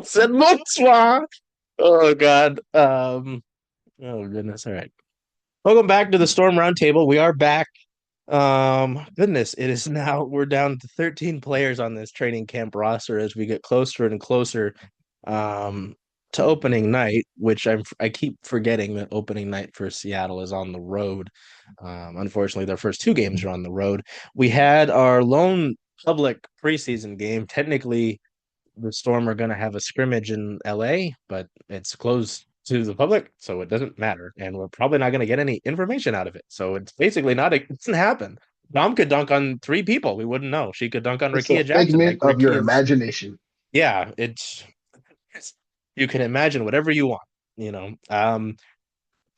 Said bonsoir. Oh God. Oh goodness. All right. Welcome back to the Storm Roundtable. We are back. Goodness, it is now we're down to 13 players on this training camp roster as we get closer and closer um to opening night, which I keep forgetting that opening night for Seattle is on the road. Unfortunately, their first two games are on the road. We had our lone public preseason game. Technically, the Storm are going to have a scrimmage in LA, but it's closed to the public, so it doesn't matter. And we're probably not going to get any information out of it. So it's basically not, it doesn't happen. Dom could dunk on three people. We wouldn't know. She could dunk on It's a Rakia Jackson. figment Like of your Rakia's, imagination. yeah, you can imagine whatever you want, you know.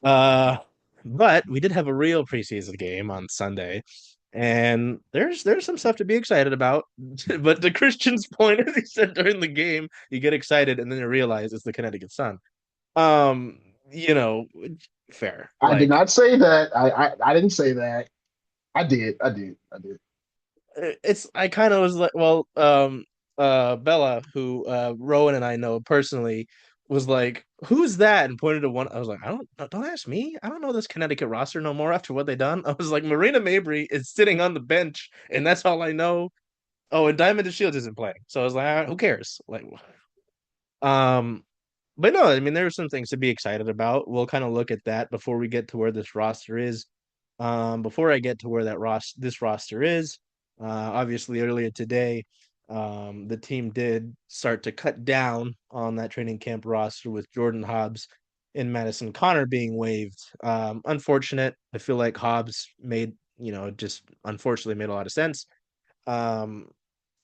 Uh, but we did have a real preseason game on Sunday, and there's some stuff to be excited about. But to Christian's point, as he said during the game, you get excited and then you realize it's the Connecticut Sun. Um, you know, fair. I did Like not say that. I didn't say that. I did. I did. I did. it's I kind of was like, well, Bella, who Rowan and I know personally, was like, "Who's that?" and pointed to one. I was like, "I don't ask me. I don't know this Connecticut roster no more after what they done." I was like, "Marina Mabry is sitting on the bench, and that's all I know." Oh, and Diamond Shields isn't playing, so I was like, "Who cares?" Like, um, but no, I mean, there are some things to be excited about. We'll kind of look at that before we get to where this roster is. Before I get to where this roster is, obviously earlier today, the team did start to cut down on that training camp roster with Jordan Hobbs and Madison Connor being waived. Unfortunate. I feel like Hobbs made, just unfortunately made a lot of sense. Um,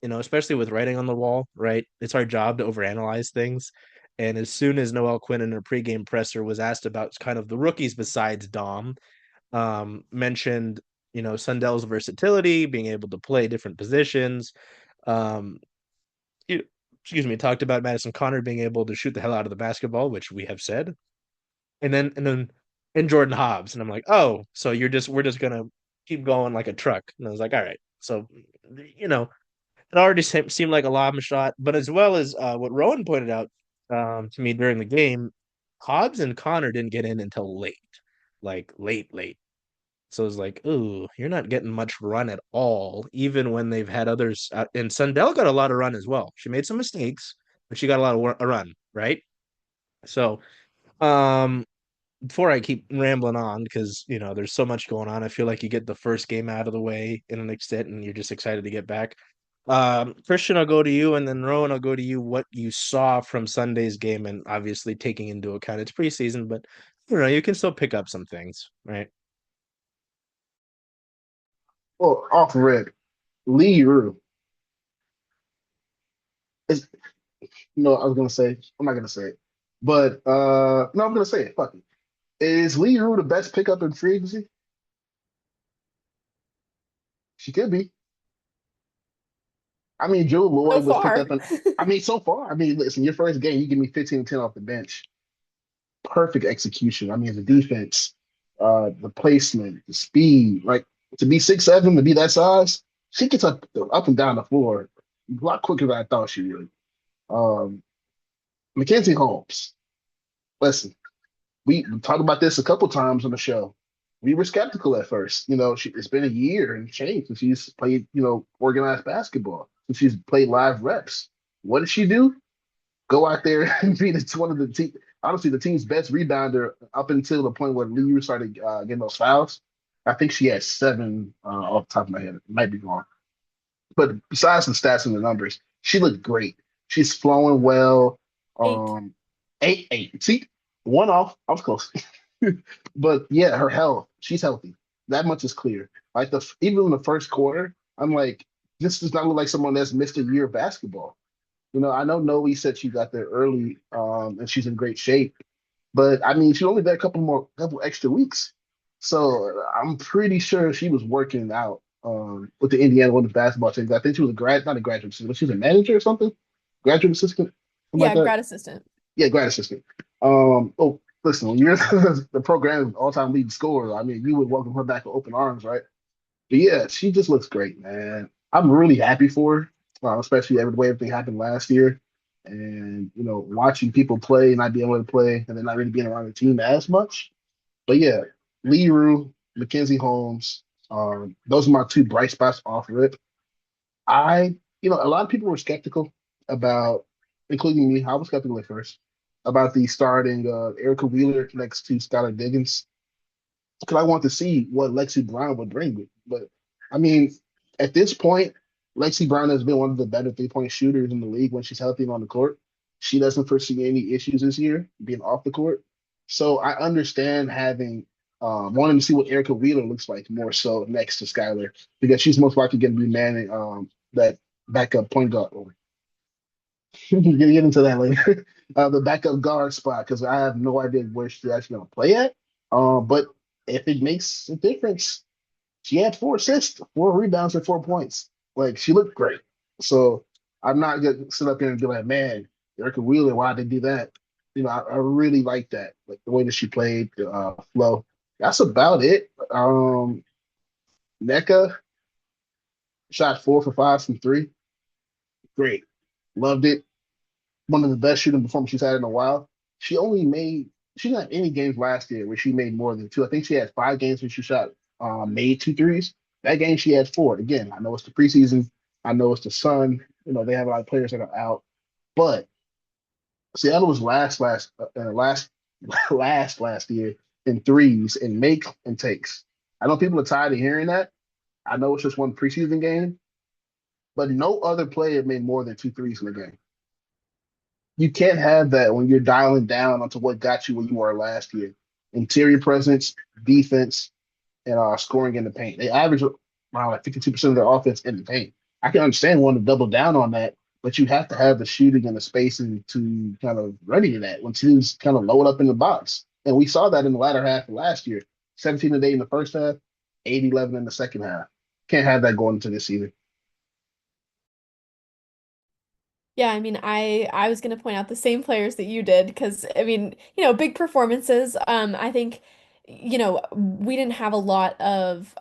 especially with writing on the wall, right? It's our job to overanalyze things. And as soon as Noel Quinn in her pregame presser was asked about kind of the rookies besides Dom, mentioned, Sundell's versatility, being able to play different positions. Um, you, excuse me, talked about Madison Connor being able to shoot the hell out of the basketball, which we have said. And then Jordan Hobbs. And I'm like, oh, so we're just gonna keep going like a truck. And I was like, all right. So, you know, it already seemed like a lob shot, but as well as what Rowan pointed out to me during the game, Hobbs and Connor didn't get in until late, like late, late. So it's like, ooh, you're not getting much run at all, even when they've had others. And Sundell got a lot of run as well. She made some mistakes, but she got a lot of run, right? So, um, before I keep rambling on, because there's so much going on, I feel like you get the first game out of the way in an extent, and you're just excited to get back. Christian, I'll go to you, and then Rowan, I'll go to you. What you saw from Sunday's game, and obviously taking into account it's preseason, but you can still pick up some things, right? Well, off rip, Lee Rue is. I was gonna say. I'm not gonna say it, but no, I'm gonna say it. Fuck it. Is Lee Rue the best pickup in free agency? She could be. I mean, Joe So Lloyd was picked far. up in. I mean, so far. I mean, listen, your first game, you give me 15 and 10 off the bench. Perfect execution. I mean, the defense, the placement, the speed. Like to be 6'7", to be that size, she gets up and down the floor a lot quicker than I thought she would. Um, Mackenzie Holmes. Listen, we talked about this a couple times on the show. We were skeptical at first. It's been a year and change since she's played, organized basketball, since she's played live reps. What did she do? Go out there and be one of the team, honestly, the team's best rebounder up until the point where Lee started getting those fouls. I think she had seven off the top of my head. Might be wrong. But besides the stats and the numbers, she looked great. She's flowing well. Eight. Um, 8-8. See, one off. I was close. But yeah, her health. She's healthy. That much is clear. Like even in the first quarter, I'm like, this does not look like someone that's missed a year of basketball. I know Noe said she got there early, and she's in great shape. But I mean, she only there a couple extra weeks. So I'm pretty sure she was working out with the Indiana women's basketball team. I think she was not a graduate assistant, but she was a manager or something, graduate assistant, something like Yeah, that. grad assistant. Yeah, grad assistant. Oh, listen, when you're the program's all-time leading scorer, I mean, you would welcome her back with open arms, right? But yeah, she just looks great, man. I'm really happy for her, especially the way everything happened last year. and watching people play and not being able to play, and then not really being around the team as much. But yeah, Lee Rue, Mackenzie Holmes, those are my two bright spots off rip. A lot of people were skeptical about, including me. I was skeptical at first about the starting Erica Wheeler next to Skylar Diggins because I want to see what Lexi Brown would bring me. But I mean, at this point, Lexi Brown has been one of the better 3-point shooters in the league when she's healthy and on the court. She doesn't foresee any issues this year being off the court. So I understand having wanting to see what Erica Wheeler looks like more so next to Skylar because she's most likely going to be manning that backup point guard. We're going to get into that later. The backup guard spot because I have no idea where she's actually going to play at. But if it makes a difference, she had 4 assists, 4 rebounds, and 4 points. Like she looked great. So I'm not gonna sit up here and be like, man, Erica Wheeler, why did they do that? I really like that, like the way that she played, the flow. That's about it. NECA shot 4 for 5 from three. Great, loved it. One of the best shooting performances she's had in a while. She only made she didn't have any games last year where she made more than two. I think she had 5 games where she shot made 2 threes. That game she had 4. Again, I know it's the preseason. I know it's the Sun. They have a lot of players that are out, but Seattle was last last year in threes and make and takes. I know people are tired of hearing that. I know it's just one preseason game, but no other player made more than 2 threes in the game. You can't have that when you're dialing down onto what got you where you were last year. Interior presence, defense, and scoring in the paint. They average around like 52% of their offense in the paint. I can understand wanting to double down on that, but you have to have the shooting and the spacing to kind of ready to that when teams kind of load up in the box. And we saw that in the latter half of last year. 17-8 in the first half, 8-11 in the second half. Can't have that going into this season. Yeah, I mean, I was going to point out the same players that you did because I mean, big performances. I think, we didn't have a lot of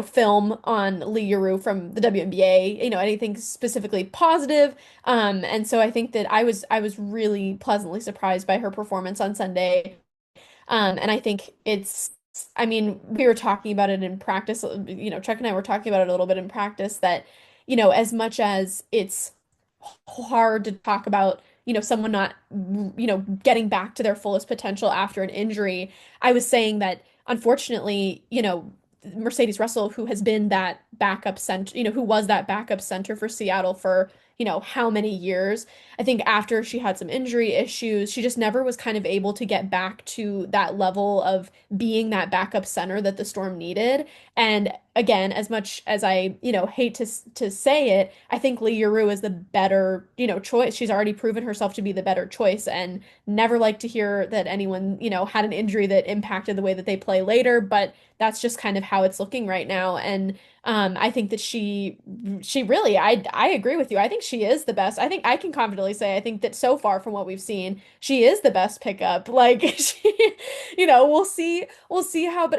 film on Lee Yuru from the WNBA, anything specifically positive. And so I think that I was really pleasantly surprised by her performance on Sunday. And I think I mean, we were talking about it in practice, Chuck and I were talking about it a little bit in practice that, as much as it's hard to talk about, someone not, getting back to their fullest potential after an injury. I was saying that unfortunately, Mercedes Russell, who has been that backup center, who was that backup center for Seattle for, how many years. I think after she had some injury issues, she just never was kind of able to get back to that level of being that backup center that the Storm needed. And again, as much as I, hate to say it, I think Lee Yuru is the better, choice. She's already proven herself to be the better choice and never like to hear that anyone, had an injury that impacted the way that they play later, but that's just kind of how it's looking right now. And I think that she really, I agree with you. I think she is the best. I think I can confidently say I think that so far from what we've seen, she is the best pickup. Like she, we'll see how,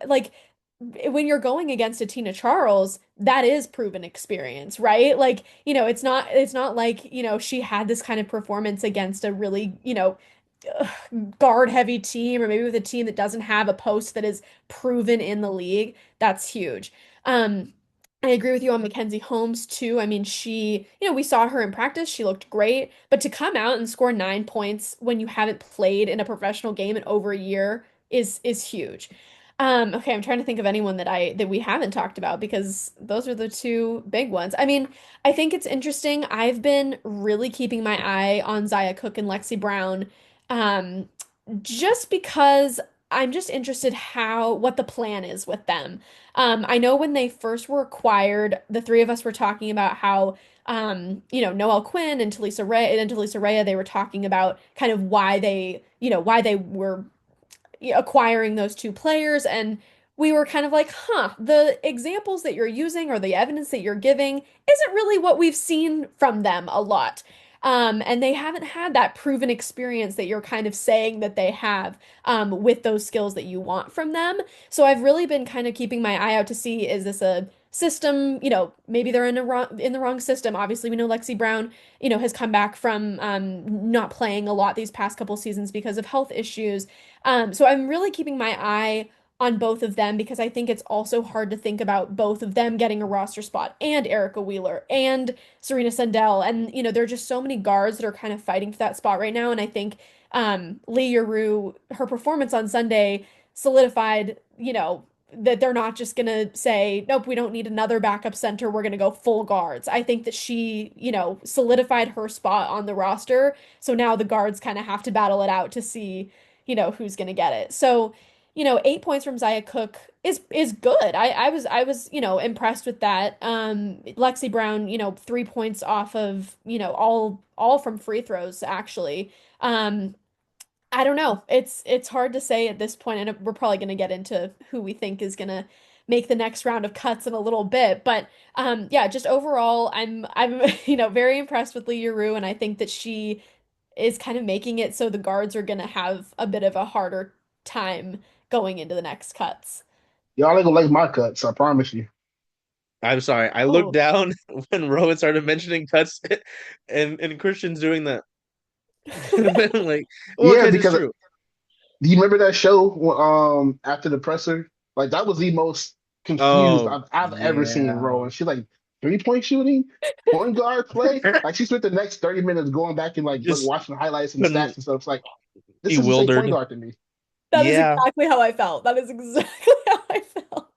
like when you're going against a Tina Charles, that is proven experience, right? Like, it's not like, she had this kind of performance against a really, guard heavy team or maybe with a team that doesn't have a post that is proven in the league. That's huge. Um, I agree with you on Mackenzie Holmes too. I mean, we saw her in practice. She looked great, but to come out and score 9 points when you haven't played in a professional game in over a year is huge. Okay, I'm trying to think of anyone that we haven't talked about because those are the two big ones. I mean, I think it's interesting. I've been really keeping my eye on Zaya Cook and Lexi Brown, um, just because I'm just interested what the plan is with them. I know when they first were acquired, the three of us were talking about how, Noelle Quinn and Talisa Rea, they were talking about kind of why they were acquiring those two players. And we were kind of like, the examples that you're using or the evidence that you're giving isn't really what we've seen from them a lot. And they haven't had that proven experience that you're kind of saying that they have with those skills that you want from them. So I've really been kind of keeping my eye out to see, is this a system, maybe they're in the wrong system. Obviously, we know Lexi Brown, has come back from not playing a lot these past couple seasons because of health issues. So I'm really keeping my eye on both of them because I think it's also hard to think about both of them getting a roster spot and Erica Wheeler and Serena Sendell. And, there are just so many guards that are kind of fighting for that spot right now. And I think Lee Yarou, her performance on Sunday solidified, that they're not just gonna say, nope, we don't need another backup center. We're gonna go full guards. I think that she, solidified her spot on the roster. So now the guards kind of have to battle it out to see, who's gonna get it. So, 8 points from Zaya Cook is good. I was, impressed with that. Lexi Brown, 3 points off of, all from free throws, actually. Um, I don't know. It's hard to say at this point, and we're probably going to get into who we think is going to make the next round of cuts in a little bit. But yeah, just overall, I'm very impressed with Lee Yarou, and I think that she is kind of making it so the guards are going to have a bit of a harder time going into the next cuts. Y'all ain't gonna like my cuts, I promise you. I'm sorry. I looked Oh. down when Rowan started mentioning cuts, and Christian's doing that. Like, well, Yeah, because it's because true. do you remember that show after the presser? Like that was the most confused Oh, I've ever seen yeah. Rowan. She's like 3-point shooting, point guard play. Like she spent the next 30 minutes going back and like Just watching highlights and con- stats and stuff. It's like this doesn't say point bewildered. guard to me. That is Yeah. exactly how I felt. That is exactly how I felt.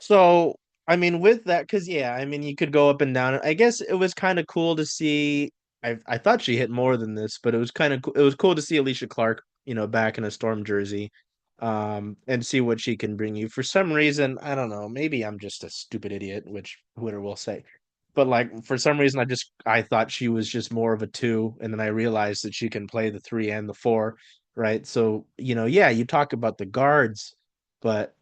So, I mean, with that, because yeah, I mean, you could go up and down. I guess it was kind of cool to see. I thought she hit more than this, but it was kind of it was cool to see Alicia Clark, back in a Storm jersey, and see what she can bring you. For some reason, I don't know. Maybe I'm just a stupid idiot, which Twitter will say. But like for some reason, I thought she was just more of a two, and then I realized that she can play the three and the four, right? So yeah, you talk about the guards, but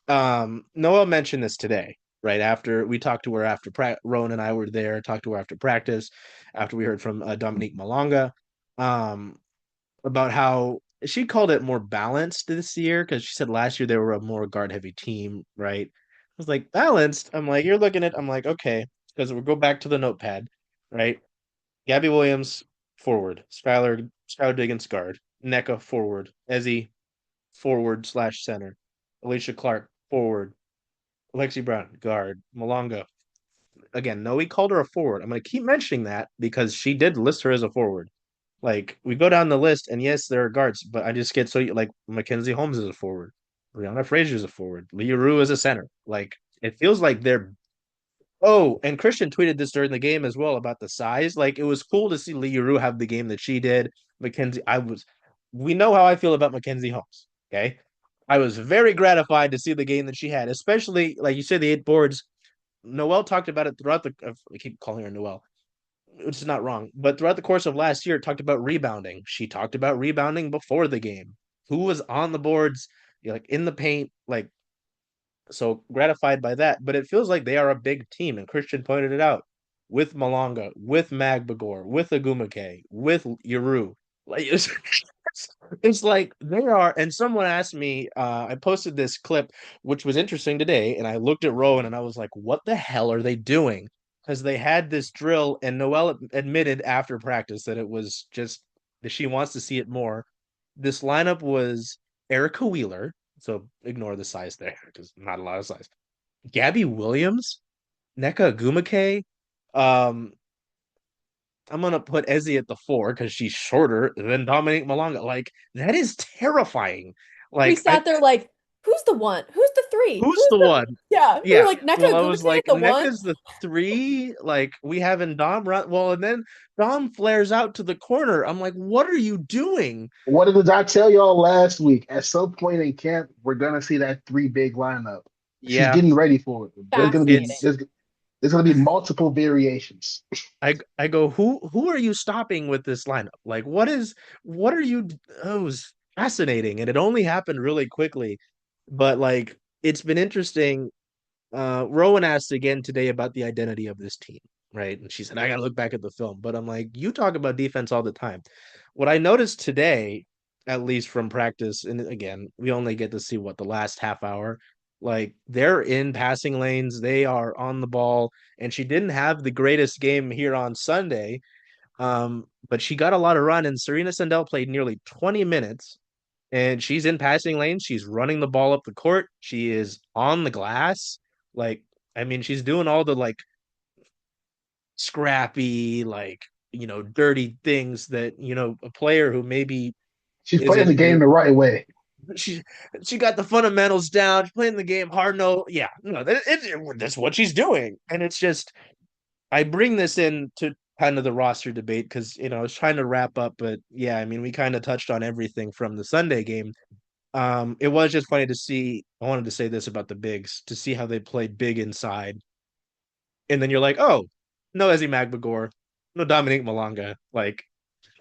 Noah mentioned this today, right after we talked to her after Rowan and I were there, talked to her after practice, after we heard from Dominique Malonga, um, about how she called it more balanced this year because she said last year they were a more guard heavy team, right? I was like balanced. I'm like you're looking at. I'm like okay because we'll go back to the notepad, right? Gabby Williams forward, Skylar Diggins guard, NECA forward, Ezzy forward slash center, Alicia Clark forward, Lexi Brown, guard. Malonga. Again, no, we called her a forward. I'm going to keep mentioning that because she did list her as a forward. Like, we go down the list, and yes, there are guards, but I just get so, like, Mackenzie Holmes is a forward. Brianna Frazier is a forward. Leah Rue is a center. Like, it feels like they're. Oh, and Christian tweeted this during the game as well about the size. Like, it was cool to see Leah Rue have the game that she did. Mackenzie, we know how I feel about Mackenzie Holmes. Okay. I was very gratified to see the game that she had, especially, like you said, the 8 boards. Noel talked about it throughout the. I keep calling her Noel, which is not wrong, but throughout the course of last year, talked about rebounding. She talked about rebounding before the game. Who was on the boards, like in the paint, like so gratified by that. But it feels like they are a big team, and Christian pointed it out with Malonga, with Magbagor, with Agumake, with Yaru. Like it's like they are. And someone asked me, I posted this clip, which was interesting today, and I looked at Rowan and I was like, what the hell are they doing? Because they had this drill, and Noelle admitted after practice that it was just that she wants to see it more. This lineup was Erica Wheeler, so ignore the size there because not a lot of size. Gabby Williams, Neka Agumake, um, I'm gonna put Ezzy at the four because she's shorter than Dominique Malonga. Like that is terrifying. We Like sat there like, who's the one? Who's the three? who's the one? Yeah. We were Yeah. like, Well, Neka I was Gumake like, at the one. NECA's the three. Like we have in Dom run. Well, and then Dom flares out to the corner. I'm like, what are you doing? What did I tell y'all last week? At some point in camp, we're gonna see that three big lineup. She's Yeah, getting ready for it. Fascinating. There's gonna be multiple variations. I go, who are you stopping with this lineup? Like, what are you? Oh, it was fascinating, and it only happened really quickly, but like it's been interesting. Rowan asked again today about the identity of this team, right? And she said, I gotta look back at the film, but I'm like, you talk about defense all the time. What I noticed today, at least from practice, and again, we only get to see what the last half hour. Like they're in passing lanes, they are on the ball, and she didn't have the greatest game here on Sunday. But she got a lot of run, and Serena Sandel played nearly 20 minutes, and she's in passing lanes. She's running the ball up the court. She is on the glass. Like, I mean, she's doing all the like scrappy, like, dirty things that, a player who maybe She's playing isn't the game the right way. she she got the fundamentals down. She's playing the game hard. No, yeah, no, that's what she's doing, and it's just I bring this in to kind of the roster debate because I was trying to wrap up, but yeah, I mean we kind of touched on everything from the Sunday game. It was just funny to see. I wanted to say this about the bigs to see how they played big inside, and then you're like, oh, no, Ezzy Magbagor, no Dominique Malonga, like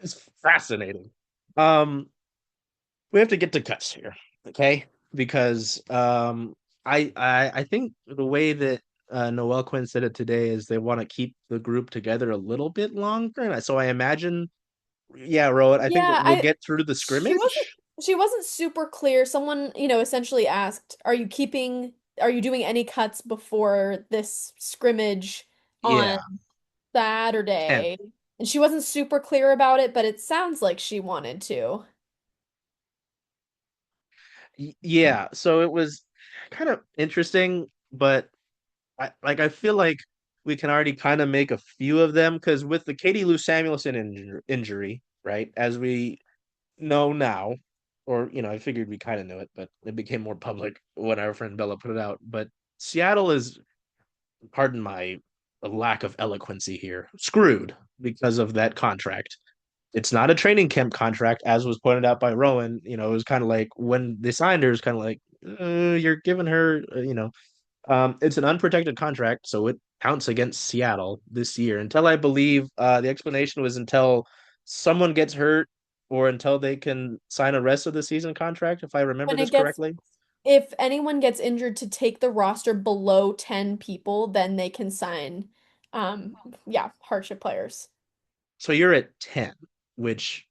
it's fascinating. Um, we have to get to cuts here, okay? Because I think the way that Noel Quinn said it today is they want to keep the group together a little bit longer. And so I imagine, yeah, Rowan, I think Yeah, we'll I get through the she wasn't scrimmage. she wasn't super clear. Someone, essentially asked, are you doing any cuts before this scrimmage on Yeah, 10. Saturday? And she wasn't super clear about it, but it sounds like she wanted to. Yeah, so it was kind of interesting, but I feel like we can already kind of make a few of them because with the Katie Lou Samuelson injury, right? As we know now, or I figured we kind of knew it, but it became more public when our friend Bella put it out. But Seattle is, pardon my lack of eloquency here, screwed because of that contract. It's not a training camp contract, as was pointed out by Rowan. It was kind of like when they signed her, it's kind of like you're giving her, it's an unprotected contract, so it counts against Seattle this year. Until I believe the explanation was until someone gets hurt or until they can sign a rest of the season contract, if I remember When this it gets correctly. If anyone gets injured to take the roster below 10 people, then they can sign um yeah, hardship players. So you're at 10, which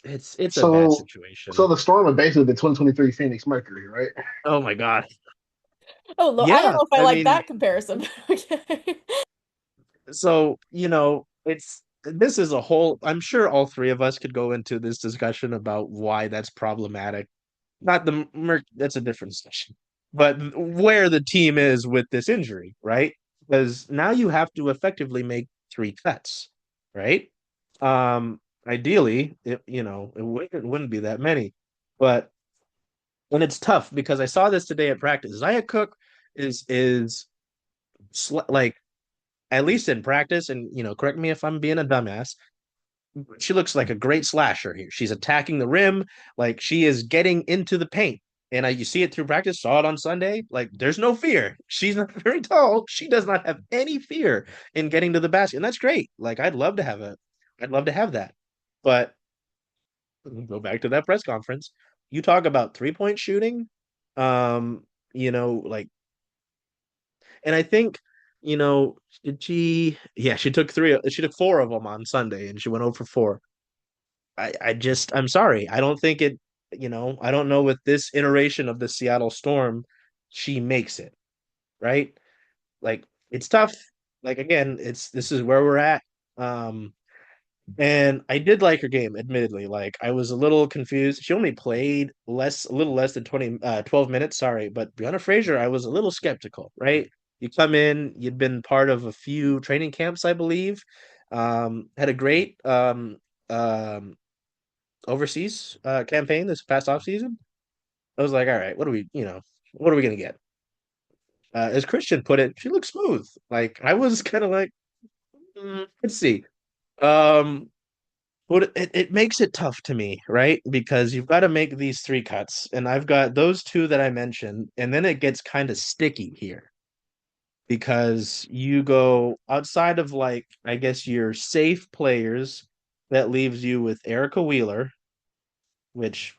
it's a bad So, so situation. the Storm are basically the 2023 Phoenix Mercury, right? Oh my God. Oh, I don't Yeah, know if I I like mean, that comparison. Okay. so it's this is a whole. I'm sure all three of us could go into this discussion about why that's problematic. Not the Merc, that's a different discussion. But where the team is with this injury, right? Because now you have to effectively make three cuts, right? Ideally, it wouldn't be that many, but and it's tough because I saw this today at practice. Zaya Cook is like at least in practice, and correct me if I'm being a dumbass. She looks like a great slasher here. She's attacking the rim, like she is getting into the paint. And you see it through practice, saw it on Sunday. Like there's no fear. She's not very tall. She does not have any fear in getting to the basket. And that's great. Like I'd love to have that. But go back to that press conference. You talk about 3-point shooting. Like, and I think, did yeah, she took four of them on Sunday and she went over 4. I'm sorry. I don't think I don't know with this iteration of the Seattle Storm, she makes it, right? Like it's tough. Like again, this is where we're at. Um, and I did like her game, admittedly. Like I was a little confused. She only played a little less than 12 minutes, sorry, but Brianna Fraser, I was a little skeptical, right? You come in, you'd been part of a few training camps, I believe. Had a great um overseas campaign this past off season. I was like, all right, what are we gonna get? As Christian put it, she looks smooth. Like I was kind of like, let's see. Um, but it makes it tough to me, right? Because you've got to make these three cuts, and I've got those two that I mentioned, and then it gets kind of sticky here because you go outside of like I guess your safe players. That leaves you with Erica Wheeler, which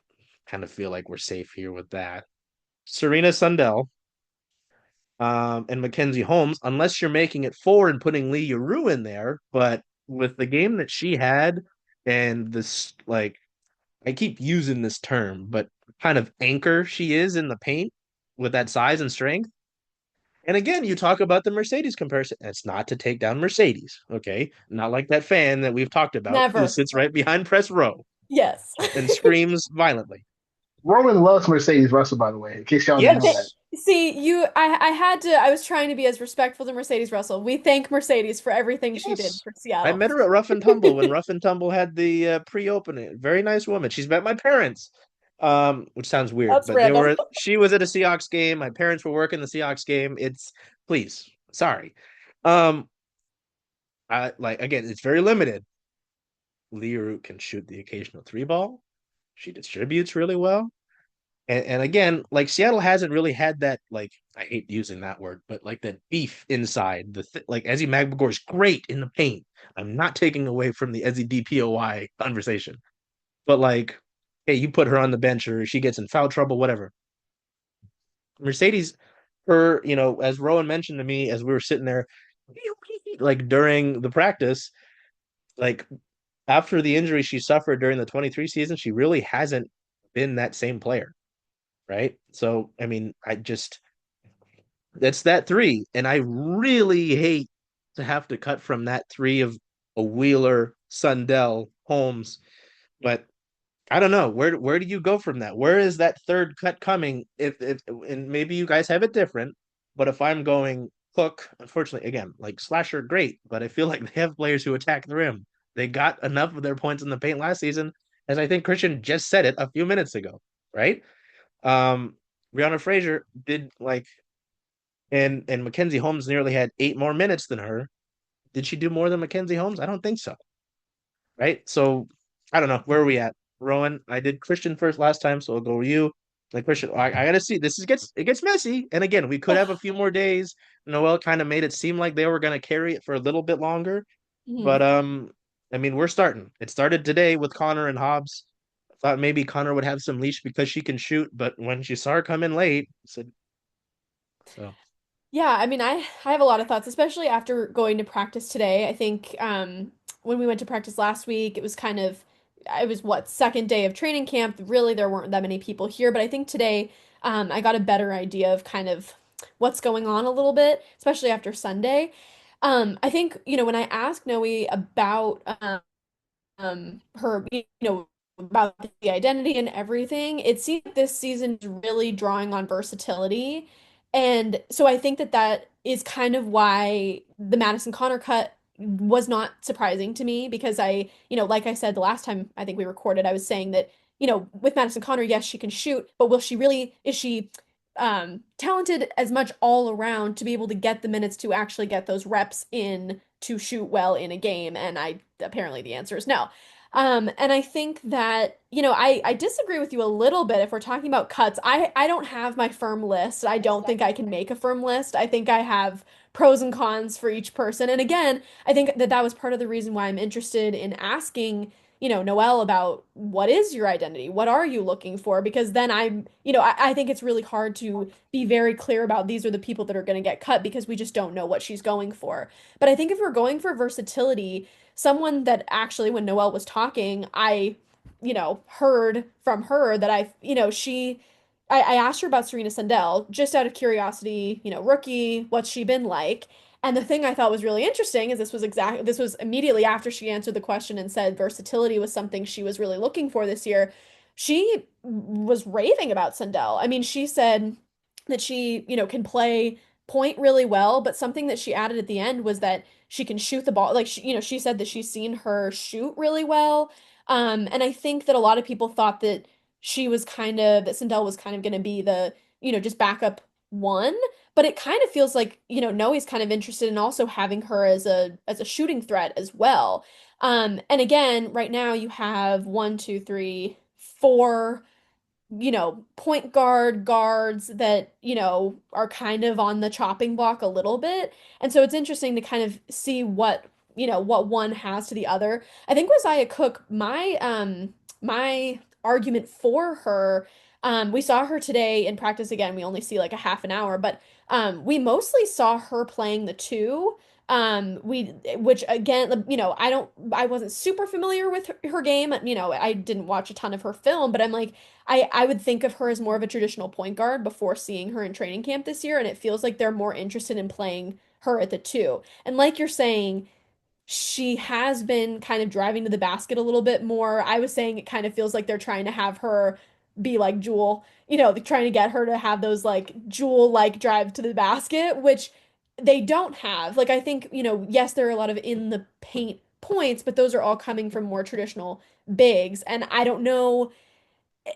kind of feel like we're safe here with that. Serena Sundell, and Mackenzie Holmes, unless you're making it 4 and putting Lee Yuru in there. But with the game that she had and this, like, I keep using this term, but kind of anchor she is in the paint with that size and strength. And again, you talk about the Mercedes comparison. It's not to take down Mercedes, okay? Not like that fan that we've talked about who Never. sits right behind press row Yes. and screams violently. Rowan loves Mercedes Russell, by the way, in case y'all didn't know that. Yes, See, I had to, I was trying to be as respectful to Mercedes Russell. We thank Mercedes for everything she did yes. for I Seattle. met her at Rough and Tumble when Rough and Tumble had the pre-opening. Very nice woman. She's met my parents, which sounds weird, That's but they random. were. She was at a Seahawks game. My parents were working the Seahawks game. It's please, sorry. Um, I like again. It's very limited. Leroux can shoot the occasional three ball. She distributes really well. And again, like Seattle hasn't really had that, like, I hate using that word, but like that beef inside. Like Ezzy Magbagor is great in the paint. I'm not taking away from the Ezzy DPOY conversation, but like, hey, you put her on the bench or she gets in foul trouble, whatever. Mercedes, her, as Rowan mentioned to me as we were sitting there, like during the practice, like after the injury she suffered during the 23 season, she really hasn't been that same player, right? So, I mean, that's that three. And I really hate to have to cut from that three of a Wheeler, Sundell, Holmes. But I don't know. Where do you go from that? Where is that third cut coming? If and maybe you guys have it different, but if I'm going Cook, unfortunately, again, like Slasher, great, but I feel like they have players who attack the rim. They got enough of their points in the paint last season, as I think Christian just said it a few minutes ago, right? Um, Brianna Fraser did like, and Mackenzie Holmes nearly had 8 more minutes than her. Did she do more than Mackenzie Holmes? I don't think so. Right. So I don't know. Where are we at? Rowan, I did Christian first last time, so I'll go with you. Like Christian, I gotta see. It gets messy. And again, we could have a few more days. Noel kind of made it seem like they were gonna carry it for a little bit longer. Mhm. But I mean, we're starting. It started today with Connor and Hobbs. I thought maybe Connor would have some leash because she can shoot, but when she saw her come in late, I said so. Yeah, I mean, I have a lot of thoughts, especially after going to practice today. I think when we went to practice last week, it was what, second day of training camp. Really, there weren't that many people here, but I think today I got a better idea of kind of what's going on a little bit, especially after Sunday. I think, when I asked Noe about her, about the identity and everything, it seems like this season is really drawing on versatility. And so I think that that is kind of why the Madison Connor cut was not surprising to me because like I said the last time I think we recorded, I was saying that, with Madison Connor, yes, she can shoot, but is she talented as much all around to be able to get the minutes to actually get those reps in to shoot well in a game? And I apparently the answer is no. And I think that, I disagree with you a little bit if we're talking about cuts. I don't have my firm list. I don't think I can make a firm list. I think I have pros and cons for each person. And again, I think that that was part of the reason why I'm interested in asking, Noelle about what is your identity? What are you looking for? Because then I think it's really hard to be very clear about these are the people that are going to get cut because we just don't know what she's going for. But I think if we're going for versatility, someone that actually, when Noelle was talking, I, heard from her that I asked her about Serena Sundell just out of curiosity, rookie, what's she been like? And the thing I thought was really interesting is this was immediately after she answered the question and said versatility was something she was really looking for this year. She was raving about Sundell. I mean, she said that she, can play point really well, but something that she added at the end was that she can shoot the ball. Like she said that she's seen her shoot really well. And I think that a lot of people thought that that Sindel was kind of going to be the, just backup one. But it kind of feels like, Noe's kind of interested in also having her as a shooting threat as well. And again, right now you have one, two, three, four point guards that, are kind of on the chopping block a little bit. And so it's interesting to kind of see what one has to the other. I think with Zaya Cook, my argument for her, we saw her today in practice again. We only see like a half an hour, but we mostly saw her playing the two. Which again, I wasn't super familiar with her game. I didn't watch a ton of her film, but I'm like, I would think of her as more of a traditional point guard before seeing her in training camp this year, and it feels like they're more interested in playing her at the two. And like you're saying, she has been kind of driving to the basket a little bit more. I was saying it kind of feels like they're trying to have her be like Jewel, trying to get her to have those like Jewel-like drives to the basket, which they don't have. Like I think, yes, there are a lot of in the paint points, but those are all coming from more traditional bigs. And I don't know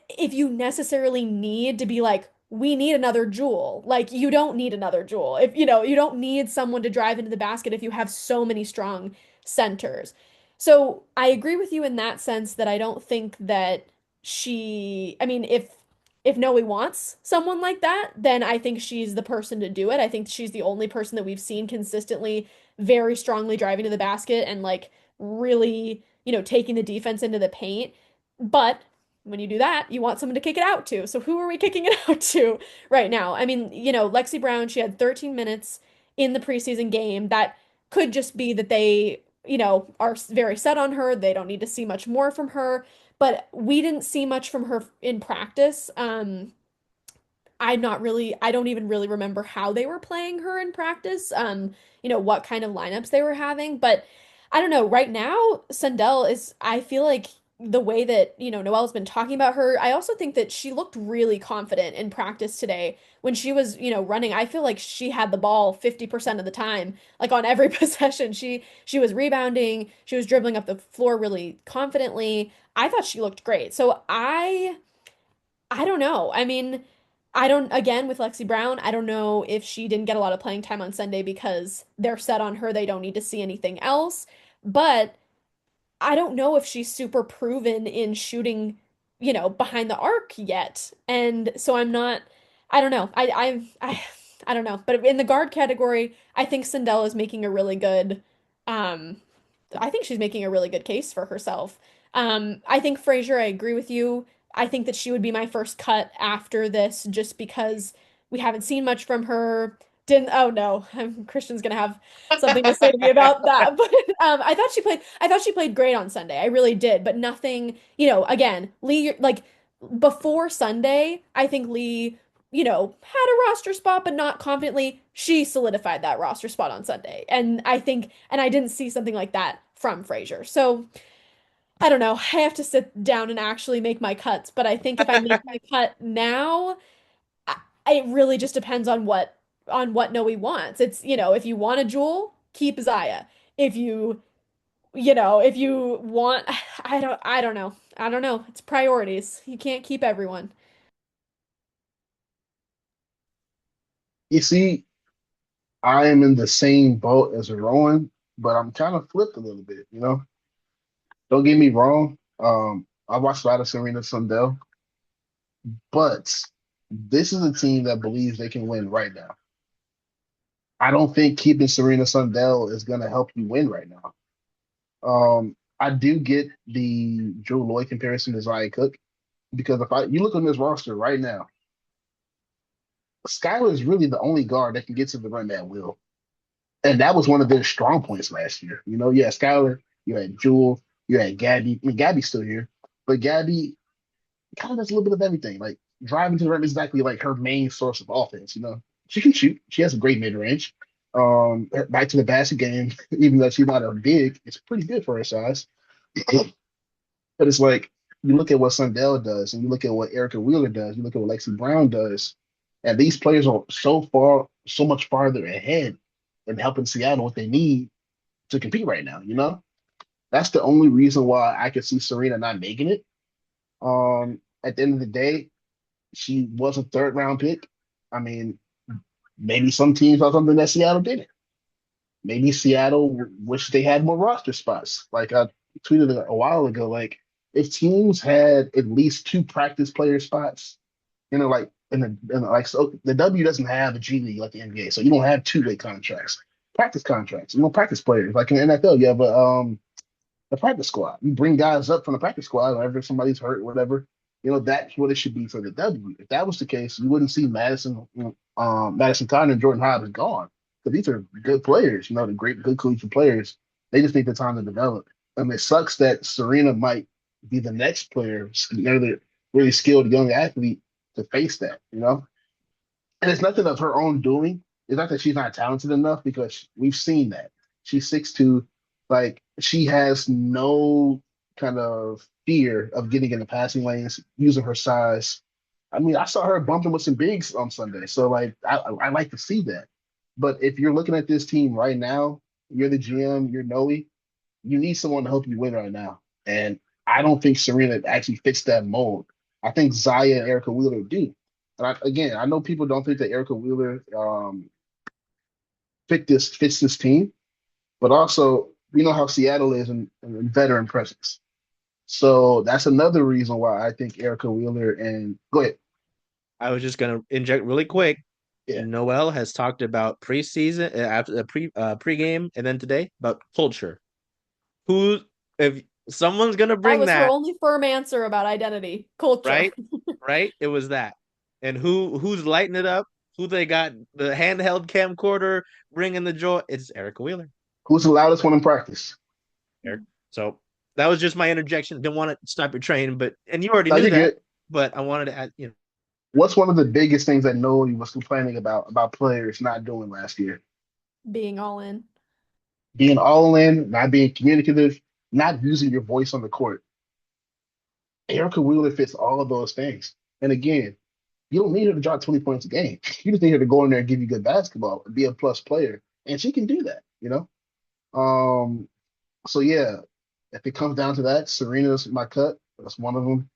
if you necessarily need to be like, we need another Jewel. Like you don't need another Jewel. If you don't need someone to drive into the basket if you have so many strong centers. So I agree with you in that sense that I don't think that I mean, if Noe wants someone like that, then I think she's the person to do it. I think she's the only person that we've seen consistently very strongly driving to the basket and like really, taking the defense into the paint. But when you do that, you want someone to kick it out to. So who are we kicking it out to right now? I mean, Lexi Brown, she had 13 minutes in the preseason game. That could just be that they, are very set on her. They don't need to see much more from her. But we didn't see much from her in practice. I don't even really remember how they were playing her in practice, what kind of lineups they were having. But I don't know. Right now, Sundell I feel like the way that, Noelle's been talking about her, I also think that she looked really confident in practice today when she was, running. I feel like she had the ball 50% of the time, like on every possession. She was rebounding, she was dribbling up the floor really confidently. I thought she looked great. So I don't know. I mean, I don't, again, with Lexi Brown, I don't know if she didn't get a lot of playing time on Sunday because they're set on her. They don't need to see anything else. But I don't know if she's super proven in shooting, behind the arc yet. And so I don't know. I don't know. But in the guard category, I think Sindel is making a really good, um, I think she's making a really good case for herself. I think Frazier, I agree with you. I think that she would be my first cut after this just because we haven't seen much from her. Oh no, Christian's gonna have something to say to me about that. But I thought she played great on Sunday. I really did, but nothing, again, Lee, like before Sunday, I think Lee, had a roster spot, but not confidently. She solidified that roster spot on Sunday. And I didn't see something like that from Frazier. So I don't know. I have to sit down and actually make my cuts, but I think if I make my cut now, it really just depends on what Noe wants. It's, if you want a Jewel, keep Zaya. If if you want I don't know. I don't know. It's priorities. You can't keep everyone. You see, I am in the same boat as Rowan, but I'm kind of flipped a little bit, you know? Don't get me wrong. I watched a lot of Serena Sundell, but this is a team that believes they can win right now. I don't think keeping Serena Sundell is going to help you win right now. I do get the Joe Lloyd comparison to Zaya Cook because if you look on this roster right now, Skylar is really the only guard that can get to the rim at will. And that was one of their strong points last year. You had Skylar, you had Jewel, you had Gabby. I mean, Gabby's still here, but Gabby kind of does a little bit of everything. Like driving to the rim is exactly like her main source of offense. She can shoot. She has a great mid range. Back to the basket game, even though she's not a big, it's pretty good for her size. But it's like you look at what Sundell does, and you look at what Erica Wheeler does, you look at what Lexi Brown does, and these players are so much farther ahead in helping Seattle what they need to compete right now. That's the only reason why I could see Serena not making it. At the end of the day, she was a third round pick. I mean, maybe some teams saw something that Seattle didn't. Maybe Seattle wish they had more roster spots. Like I tweeted a while ago, like if teams had at least two practice player spots, like like so the W doesn't have a G League like the NBA, so you don't have two-way contracts, practice contracts. Practice players like in the NFL, you have a practice squad. You bring guys up from the practice squad whenever somebody's hurt or whatever. That's what it should be for the W. If that was the case, you wouldn't see Madison Cotton and Jordan Hobbs gone. because these are good players. You know, the great, good collegiate players. They just need the time to develop. And it sucks that Serena might be the next player, another really skilled young athlete to face that. You know, and it's nothing of her own doing. It's not that she's not talented enough because we've seen that. She's 6'2", like she has no kind of fear of getting in the passing lanes, using her size. I mean, I saw her bumping with some bigs on Sunday, so like I like to see that. But if you're looking at this team right now, you're the GM, you're Noe, you need someone to help you win right now. And I don't think Serena actually fits that mold. I think Zaya and Erica Wheeler do. And again, I know people don't think that Erica Wheeler fits this team, but also we know how Seattle is in veteran presence. So that's another reason why I think Erica Wheeler and go ahead. I was just gonna inject really quick. Yeah. Noel has talked about preseason after the pregame and then today about culture. Who if someone's gonna That bring was her that, only firm answer about identity, culture. right? Right? It was that. And who's lighting it up? Who they got the handheld camcorder bringing the joy? It's Erica Wheeler. Who's the loudest one in practice? Eric. So that was just my interjection. Didn't want to stop your train, but and you already No, knew you're that, good. but I wanted to add. What's one of the biggest things that Noe was complaining about players not doing last year? Being all in. Being all in, not being communicative, not using your voice on the court. Erica Wheeler fits all of those things. And again, you don't need her to drop 20 points a game. You just need her to go in there and give you good basketball and be a plus player. And she can do that, you know? So yeah, if it comes down to that, Serena's my cut. That's one of them.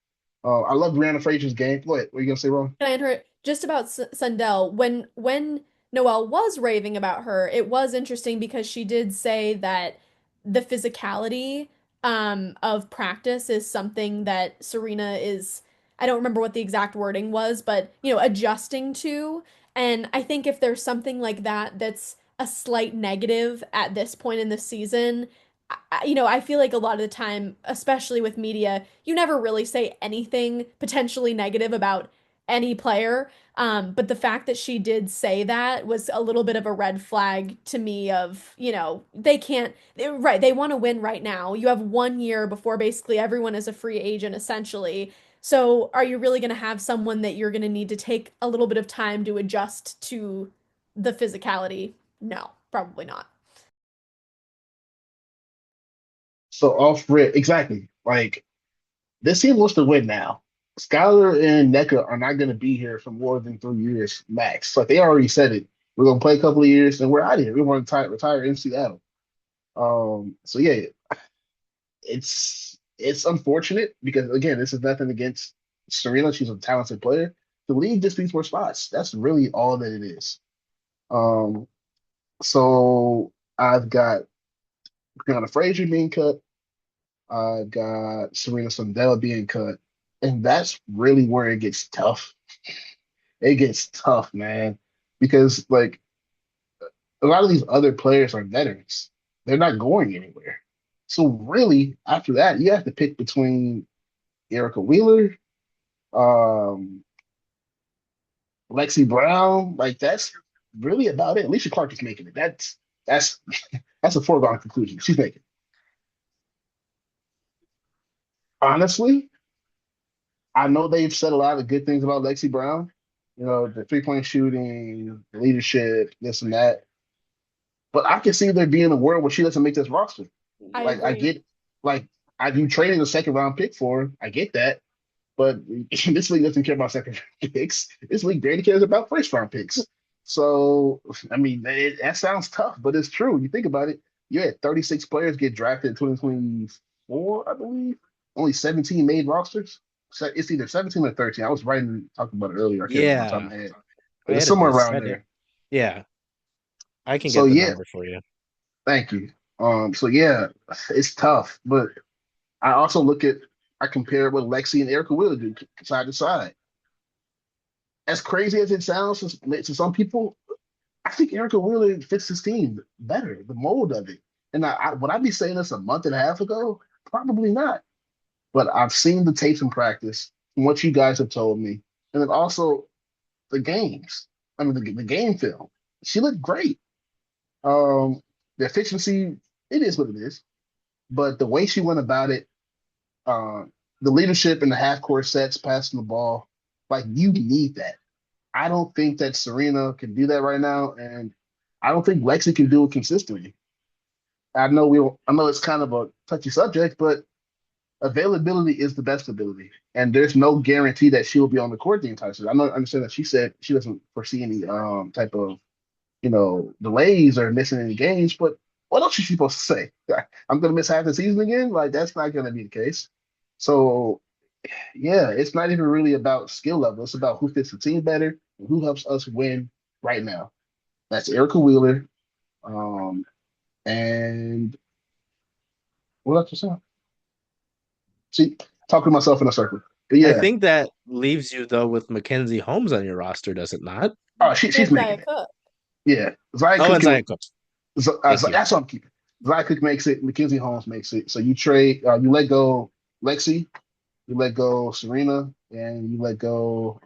I love Brianna Frazier's game. Go ahead. What are you gonna say, Ron? Can I interrupt just about Sundell? When Noelle was raving about her, it was interesting because she did say that the physicality of practice is something that Serena is, I don't remember what the exact wording was, but adjusting to. And I think if there's something like that that's a slight negative at this point in the season, I feel like a lot of the time, especially with media, you never really say anything potentially negative about any player. But the fact that she did say that was a little bit of a red flag to me of, they can't, right, they want to win right now. You have 1 year before basically everyone is a free agent, essentially. So are you really going to have someone that you're going to need to take a little bit of time to adjust to the physicality? No, probably not. So off rip, exactly. Like this team wants to win now. Skylar and NECA are not going to be here for more than 3 years max. Like they already said it. We're going to play a couple of years and we're out of here. We want to retire in Seattle. So yeah, it's unfortunate because again, this is nothing against Serena. She's a talented player. The league just needs more spots. That's really all that it is. Um, so I've got Brianna Frazier being cut. I've got Serena Sundell being cut. And that's really where it gets tough. It gets tough, man. Because like a lot of these other players are veterans. They're not going anywhere. So really, after that, you have to pick between Erica Wheeler, um, Lexi Brown. Like that's really about it. Alicia Clark is making it. That's that's a foregone conclusion. She's making it. Honestly, I know they've said a lot of good things about Lexi Brown. You know, the 3-point shooting, the leadership, this and that. But I can see there being a world where she doesn't make this roster. I Like I agree. get, like I do trading a second round pick for her. I get that, but this league doesn't care about second round picks. This league barely cares about first round picks. So I mean, that sounds tough, but it's true. You think about it. You had 36 players get drafted in 2024, I believe. Only 17 made rosters. So it's either 17 or 13. I was writing talking about it earlier. I can't remember off the top of Yeah, my head, I but it's had it somewhere this. around there. Yeah, I can So get the yeah, number for you. thank you. So yeah, it's tough, but I also I compare what Lexi and Erica Wheeler do side to side. As crazy as it sounds to some people, I think Erica Wheeler fits this team better, the mold of it. And would I be saying this a month and a half ago? Probably not. But I've seen the tapes in practice from what you guys have told me, and then also the games. I mean, the game film. She looked great. The efficiency, it is what it is. But the way she went about it, uh, the leadership in the half court sets, passing the ball, like you need that. I don't think that Serena can do that right now, and I don't think Lexi can do it consistently. I know it's kind of a touchy subject, but availability is the best ability, and there's no guarantee that she will be on the court the entire season. I understand that she said she doesn't foresee any type of delays or missing any games, but what else is she supposed to say? I'm gonna miss half the season again? Like that's not gonna be the case. So yeah, it's not even really about skill level. It's about who fits the team better and who helps us win right now. That's Erica Wheeler. Um, and what else was that? See, talking to myself in a circle. But I yeah, think that leaves you though with Mackenzie Holmes on your roster, does it not? oh, she's And making Zaya it. Cook. Yeah, Zaya Oh, Cook and can. Zion Cooks. Thank you. That's what I'm keeping. Zaya Cook makes it. Mackenzie Holmes makes it. So you trade. You let go Lexi. You let go Serena, and you let go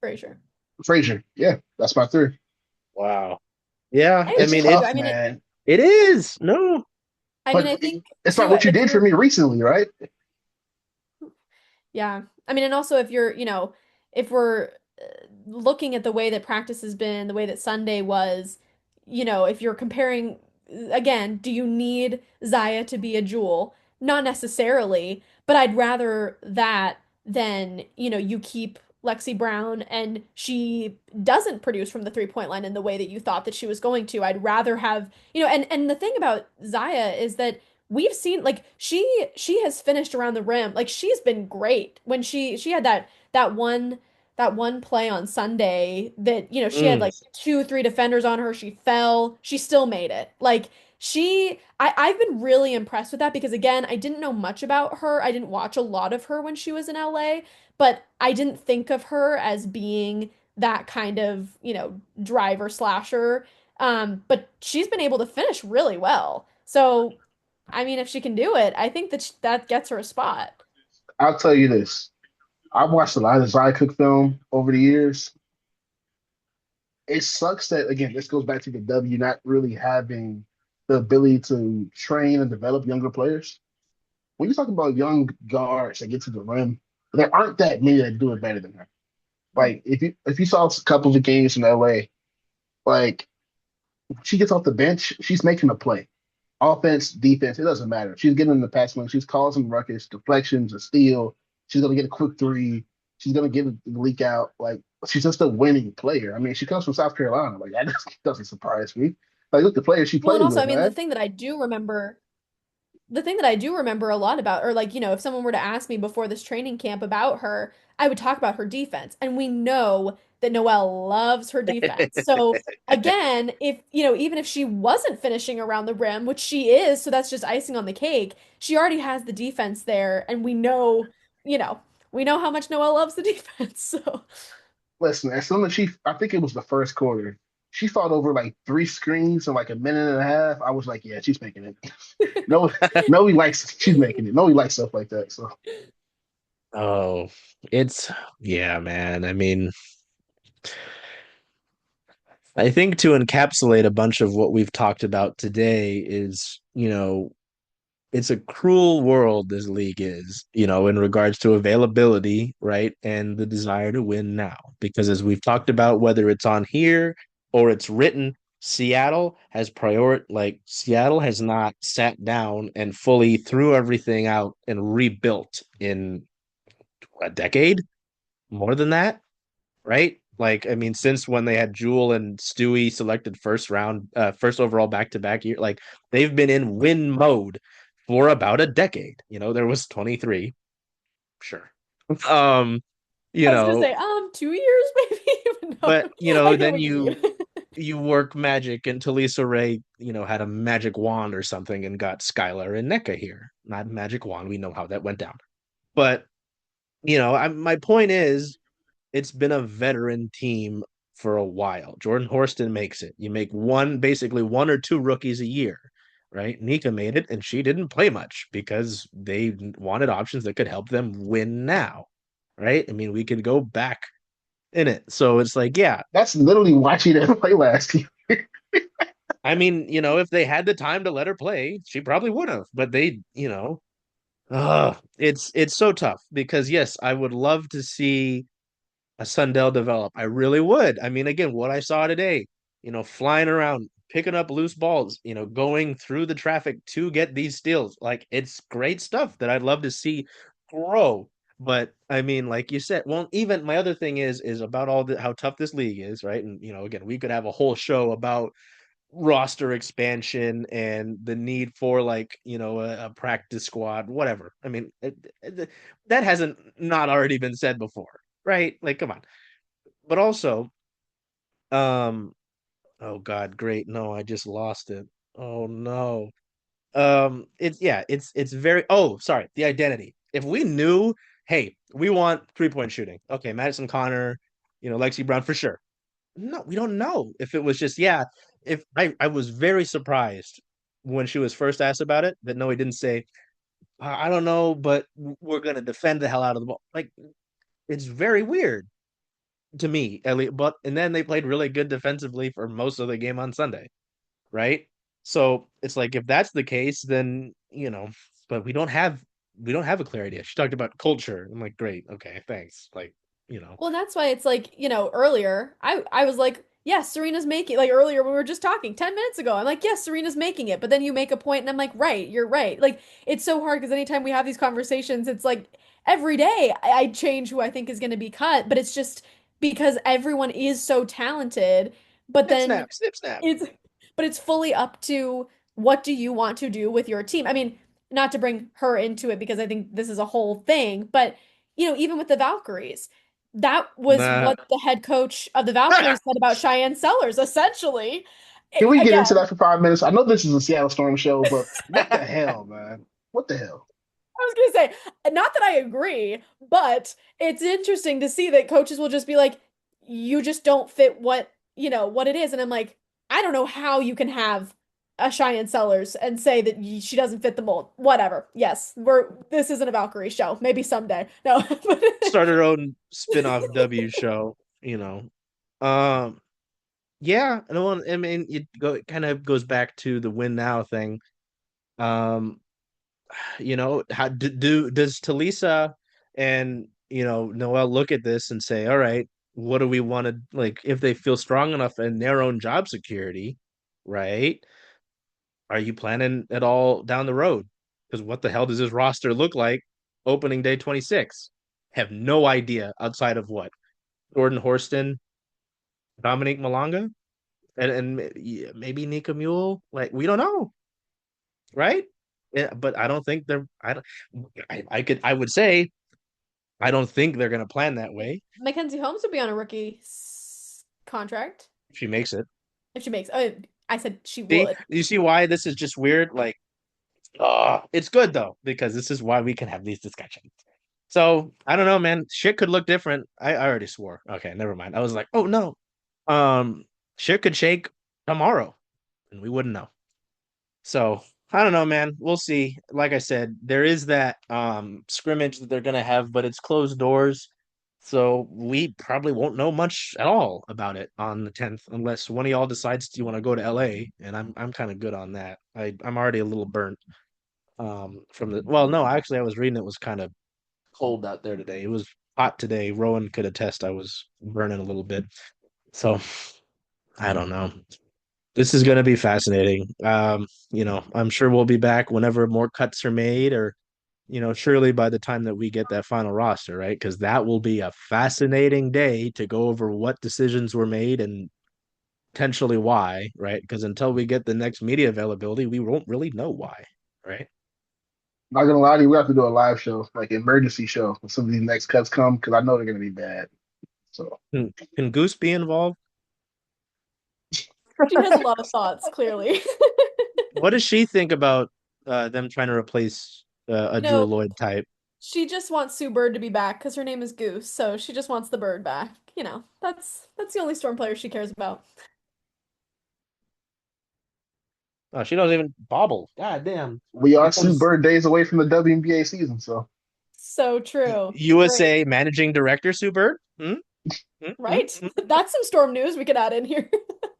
Frazier. Frazier. Yeah, that's my three. Wow. Yeah, I I It's agree mean with you. tough, I mean, man. it is. No. I But think it's not too, what you if did for you're me recently, right? Yeah. I mean, and also if you're, if we're looking at the way that practice has been, the way that Sunday was, if you're comparing, again, do you need Zaya to be a jewel? Not necessarily, but I'd rather that than, you keep Lexi Brown and she doesn't produce from the three-point line in the way that you thought that she was going to. I'd rather have, and the thing about Zaya is that we've seen like she has finished around the rim. Like she's been great when she had that one play on Sunday that she had Mm. like two, three defenders on her. She fell. She still made it. Like I've been really impressed with that because again, I didn't know much about her. I didn't watch a lot of her when she was in LA, but I didn't think of her as being that kind of, driver slasher. But she's been able to finish really well. So I mean, if she can do it, I think that that gets her a spot. I'll tell you this. I've watched a lot of Zaya Cook film over the years. It sucks that again, this goes back to the W not really having the ability to train and develop younger players. When you talk about young guards that get to the rim, there aren't that many that do it better than her. Like if you saw a couple of the games in LA, like she gets off the bench, she's making a play. Offense, defense, it doesn't matter. She's getting in the pass lane, she's causing ruckus, deflections, a steal. She's gonna get a quick three. She's gonna get a leak out. Like she's just a winning player. I mean, she comes from South Carolina. Like that doesn't surprise me. Like look, the players she Well, and played also, I with, mean, man. the thing that I do remember a lot about, or like, if someone were to ask me before this training camp about her, I would talk about her defense. And we know that Noelle loves her defense. So again, if, even if she wasn't finishing around the rim, which she is, so that's just icing on the cake, she already has the defense there. And you know, we know how much Noelle loves the defense. So Listen, as soon as I think it was the first quarter, she fought over like three screens in like a minute and a half. I was like, yeah, she's making it. No, no, he likes she's making it. No, he likes stuff like that. So Oh, it's yeah, man. I mean, I think to encapsulate a bunch of what we've talked about today is, it's a cruel world this league is, in regards to availability, right? And the desire to win now. Because as we've talked about, whether it's on here or it's written, Seattle has not sat down and fully threw everything out and rebuilt in a decade, more than that, right? Like, I mean, since when they had Jewel and Stewie selected first overall back to back year, like they've been in win mode for about a decade. There was 23, sure. Um, you I was gonna know, say, 2 years maybe. No, but I get then what you mean. you work magic and Talisa Ray, had a magic wand or something and got Skylar and NECA here. Not magic wand, we know how that went down. But my point is it's been a veteran team for a while. Jordan Horston makes it. You make basically one or two rookies a year, right? Nika made it, and she didn't play much because they wanted options that could help them win now, right? I mean, we could go back in it. So it's like, yeah, that's literally watching them play last year. I mean, if they had the time to let her play, she probably would have. But it's so tough because yes, I would love to see a Sundell develop. I really would. I mean, again, what I saw today, flying around, picking up loose balls, going through the traffic to get these steals. Like it's great stuff that I'd love to see grow. But I mean, like you said, well, even my other thing is about how tough this league is, right? And again, we could have a whole show about roster expansion and the need for like a practice squad, whatever. I mean, that hasn't not already been said before, right? Like, come on. But also, um, oh God, great. No, I just lost it. Oh no. It's yeah, it's very. Oh, sorry, the identity. If we knew, hey, we want 3-point shooting. Okay, Madison Connor, Lexi Brown for sure. No, we don't know if it was just yeah. If I was very surprised when she was first asked about it that no, he didn't say I don't know, but we're gonna defend the hell out of the ball. Like it's very weird to me, at least. But and then they played really good defensively for most of the game on Sunday, right? So it's like if that's the case, then but we don't have a clear idea. She talked about culture. I'm like, great, okay, thanks. Like, Well, that's why it's like, earlier I was like, yes, Serena's making like earlier when we were just talking 10 minutes ago. I'm like, yes, Serena's making it. But then you make a point and I'm like, right, you're right. Like it's so hard because anytime we have these conversations, it's like every day I change who I think is going to be cut, but it's just because everyone is so talented, but snip then snap, snip snap. it's but it's fully up to what do you want to do with your team. I mean, not to bring her into it because I think this is a whole thing, but even with the Valkyries, that was Nah. what the head coach of the Valkyries said about Cheyenne Sellers, essentially. Can we get Again, into that for 5 minutes? I know this is a Seattle Storm show, but what the hell, man? What the hell? I was gonna say, not that I agree, but it's interesting to see that coaches will just be like, you just don't fit what it is. And I'm like, I don't know how you can have a Cheyenne Sellers and say that she doesn't fit the mold. Whatever. Yes, this isn't a Valkyrie show. Maybe someday. No. Start her own spin-off W show, Um, yeah, I mean, it kind of goes back to the win now thing. Um, how does Talisa and Noel look at this and say, all right, what do we want to like if they feel strong enough in their own job security, right? Are you planning at all down the road? Because what the hell does this roster look like opening day 26? Have no idea outside of what? Jordan Horston, Dominique Malonga, and maybe Nika Mule. Like we don't know, right? Yeah, but I don't think they're. I would say I don't think they're going to plan that way. Mackenzie Holmes would be on a rookie contract If she makes it. if she makes. I said she See, would. you see why this is just weird? Like, oh, it's good though because this is why we can have these discussions. So I don't know, man. Shit could look different. I already swore. Okay, never mind. I was like, oh no. Um, shit could shake tomorrow, and we wouldn't know. So I don't know, man. We'll see. Like I said, there is that scrimmage that they're gonna have, but it's closed doors. So we probably won't know much at all about it on the 10th, unless one of y'all decides you want to go to LA, and I'm kind of good on that. I'm already a little burnt from the well, no, actually I was reading it was kind of cold out there today. It was hot today. Rowan could attest I was burning a little bit. So I don't know. This is going to be fascinating. I'm sure we'll be back whenever more cuts are made, or surely by the time that we get that final roster, right? Because that will be a fascinating day to go over what decisions were made and potentially why, right? Because until we get the next media availability, we won't really know why, right? Not gonna lie to you, we have to do a live show, like an emergency show, when some of these next cuts come, because I know they're gonna be bad. So Can Goose be involved? She has a lot of thoughts, clearly. What does she think about them trying to replace a You Drew know, Lloyd type? she just wants Sue Bird to be back because her name is Goose, so she just wants the bird back. That's the only Storm player she cares about. Oh, she doesn't even bobble. God damn. we are Sue Becomes Bird days away from the WNBA season. So So true. Great. USA managing director Sue Bird? Hmm? Hmm? Hmm? Right? Hmm? That's some Storm news we could add in here.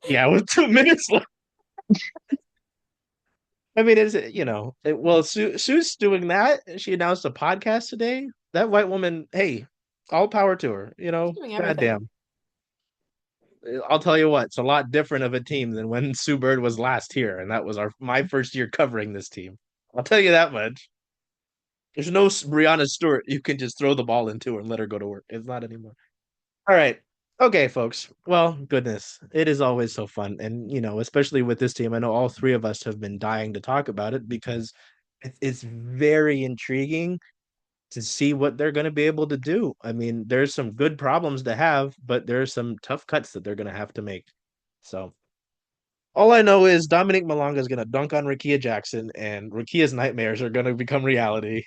Yeah, with 2 minutes left. I mean, is it, well, Sue's doing that. She announced a podcast today. That white woman, hey, all power to her, She's doing everything. goddamn. I'll tell you what, it's a lot different of a team than when Sue Bird was last here, and that was my first year covering this team. I'll tell you that much. There's no Brianna Stewart you can just throw the ball into her and let her go to work. It's not anymore. All right. Okay, folks. Well, goodness, it is always so fun. And, especially with this team, I know all three of us have been dying to talk about it because it's very intriguing to see what they're going to be able to do. I mean, there's some good problems to have, but there's some tough cuts that they're going to have to make. So, all I know is Dominique Malonga is going to dunk on Rakia Jackson, and Rakia's nightmares are going to become reality.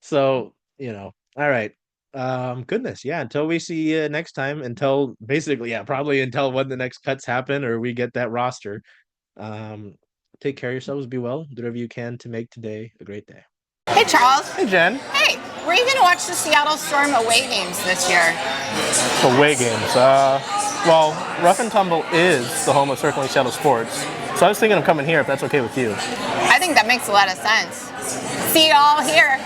So, all right. Goodness, yeah, until we see you next time, until basically, yeah, probably until when the next cuts happen or we get that roster. Um, take care of yourselves, be well, do whatever you can to make today a great day. Hey, Charles. Hey, Jen. Hey, were you going to watch the Seattle Storm away games this year? Away games. Well, Rough and Tumble is the home of Circling Seattle Sports, so I was thinking of coming here if that's okay with you. I think that makes a lot of sense. See you all here.